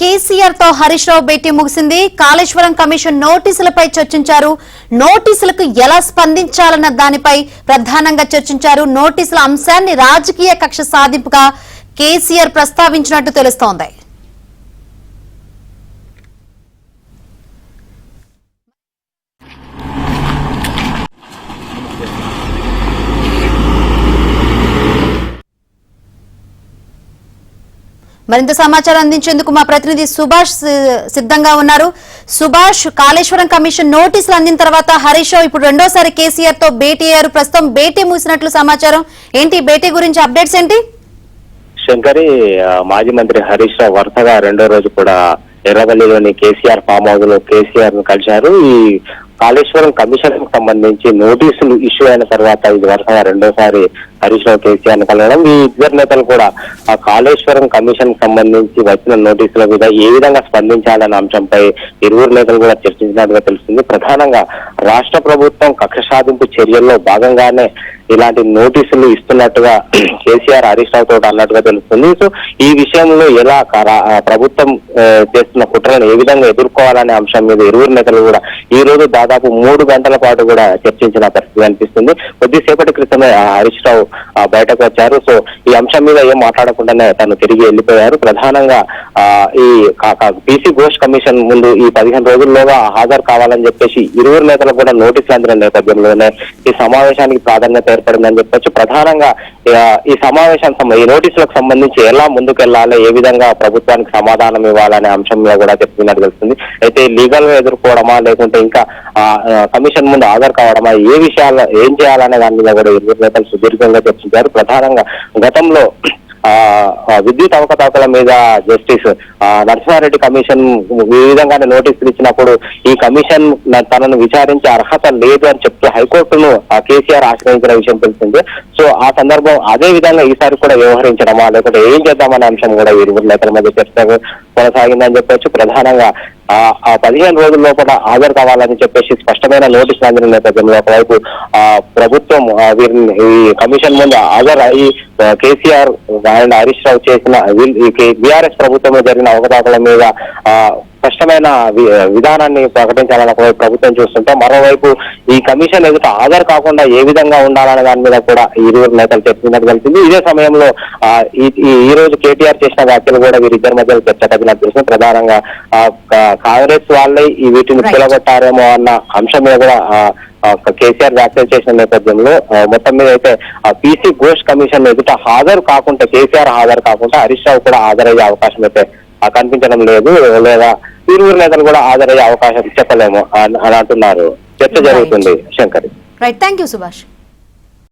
కేసీఆర్ తో హరీష్ రావు భేటీ ముగిసింది. కాళేశ్వరం కమిషన్ నోటీసులపై చర్చించారు. నోటీసులకు ఎలా స్పందించాలన్న దానిపై ప్రధానంగా చర్చించారు. నోటీసుల అంశాన్ని రాజకీయ కక్ష సాధింపుగా కేసీఆర్ ప్రస్తావించినట్టు తెలుస్తోంది. మరింత సమాచారం అందించేందుకు మా ప్రతినిధి సుభాష్ సిద్ధంగా ఉన్నారు. సుభాష్, కాళేశ్వరం కమిషన్ నోటీసులు అందిన తర్వాత హరీష్ రావు ఇప్పుడు రెండోసారి కేసీఆర్ తో భేటీ అయ్యారు. ప్రస్తుతం భేటీ ముగిసినట్లు సమాచారం. ఏంటి భేటీ గురించి అప్డేట్స్ ఏంటి? శంకరి, మాజీ మంత్రి హరీష్ రావు వరుసగా రెండో రోజు కూడా ఎర్రవల్లిలోని కేసీఆర్ ఫామ్ హౌస్ లో కేసీఆర్ ను కలిశారు. ఈ కాళేశ్వరం కమిషన్ కు సంబంధించి నోటీసులు ఇష్యూ అయిన తర్వాత ఇది వరుసగా రెండోసారి హరీష్ రావు కేసీఆర్ ను కలవడం. ఈ ఇద్దరు నేతలు కూడా ఆ కాళేశ్వరం కమిషన్ కు సంబంధించి వచ్చిన నోటీసుల మీద ఏ విధంగా స్పందించాలన్న అంశంపై ఇరువురు నేతలు కూడా చర్చించినట్టుగా తెలుస్తుంది. ప్రధానంగా రాష్ట్ర ప్రభుత్వం కక్ష సాధింపు చర్యల్లో భాగంగానే ఇలాంటి నోటీసులు ఇస్తున్నట్టుగా కేసీఆర్ హరీష్ రావు తోటి అన్నట్టుగా తెలుస్తుంది. సో ఈ విషయంలో ఎలా ప్రభుత్వం చేస్తున్న కుట్రలను ఏ విధంగా ఎదుర్కోవాలనే అంశం మీద ఇరువురు నేతలు కూడా ఈ రోజు దాదాపు 3 గంటల పాటు కూడా చర్చించిన పరిస్థితి అనిపిస్తుంది. కొద్దిసేపటి క్రితమే హరీష్ రావు బయటకు వచ్చారు. సో ఈ అంశం మీద ఏం మాట్లాడకుండానే తను తిరిగి వెళ్ళిపోయారు. ప్రధానంగా ఈ పీసీ ఘోష్ కమిషన్ ముందు ఈ 15 రోజుల్లోగా హాజరు కావాలని చెప్పేసి ఇరువురు నేతలు కూడా నోటీసులు అందిన నేపథ్యంలోనే ఈ సమావేశానికి ప్రాధాన్యత ఏర్పడిందని చెప్పొచ్చు. ప్రధానంగా ఈ సమావేశం ఈ నోటీసులకు సంబంధించి ఎలా ముందుకెళ్లాలి, ఏ విధంగా ప్రభుత్వానికి సమాధానం ఇవ్వాలనే అంశం మీద కూడా చెప్తున్నట్టు తెలుస్తుంది. అయితే లీగల్ గా ఎదుర్కోవడమా లేకుంటే ఇంకా కమిషన్ ముందు హాజరు కావడమా, ఏ విషయాల్లో ఏం చేయాలనే దాని మీద కూడా ఇరువురు నేతలు సుదీర్ఘంగా చర్చించారు. ప్రధానంగా గతంలో విద్యుత్ అవకతవకల మీద జస్టిస్ నరసింహారెడ్డి కమిషన్ ఈ విధంగానే నోటీసులు ఇచ్చినప్పుడు ఈ కమిషన్ తనను విచారించే అర్హత లేదు అని చెప్తూ హైకోర్టును కేసీఆర్ ఆశ్రయించిన విషయం తెలిసిందే. సో ఆ సందర్భం అదే విధంగా ఈసారి కూడా వ్యవహరించడమా లేకుంటే ఏం చేద్దామనే అంశం కూడా ఇరువురు నేతల మధ్య చర్చ కొనసాగిందని చెప్పొచ్చు. ప్రధానంగా ఆ 15 రోజుల లోపల హాజరు కావాలని చెప్పేసి స్పష్టమైన నోటీసులు అందిన నేపథ్యంలో ఒకవైపు ప్రభుత్వం వీరిని ఈ కమిషన్ ముందు హాజరు అయ్యి కేసీఆర్ అండ్ హరీష్ రావు చేసిన బీఆర్ఎస్ ప్రభుత్వంలో జరిగిన అవకతవకల మీద స్పష్టమైన విధానాన్ని ప్రకటించాలని ఒకవైపు ప్రభుత్వం చూస్తుంటే, మరోవైపు ఈ కమిషన్ ఎదుట హాజరు కాకుండా ఏ విధంగా ఉండాలనే దాని మీద కూడా ఇరువురు నేతలు చర్చించినట్టు తెలిసింది. ఇదే సమయంలో ఈ రోజు కేటీఆర్ చేసిన వ్యాఖ్యలు కూడా వీరిద్దరి మధ్య చర్చ తగ్గినట్టు తెలిసింది. ప్రధానంగా కాంగ్రెస్ వాళ్ళే ఈ వీటిని పిలగొట్టారేమో అన్న అంశం మీద కూడా కేసీఆర్ వ్యాఖ్యలు చేసిన నేపథ్యంలో మొత్తం మీద అయితే పీసీ ఘోష్ కమిషన్ ఎదుట హాజరు కాకుండా కేసీఆర్ హాజరు కాకుండా హరీష్ రావు కూడా హాజరయ్యే అవకాశం అయితే కనిపించడం లేదు. లేదా ఇరువురు నేతలు కూడా హాజరయ్యే అవకాశం చెప్పలేము అని అంటున్నారు. చర్చ జరుగుతుంది. Shankari, right, thank you Subhash.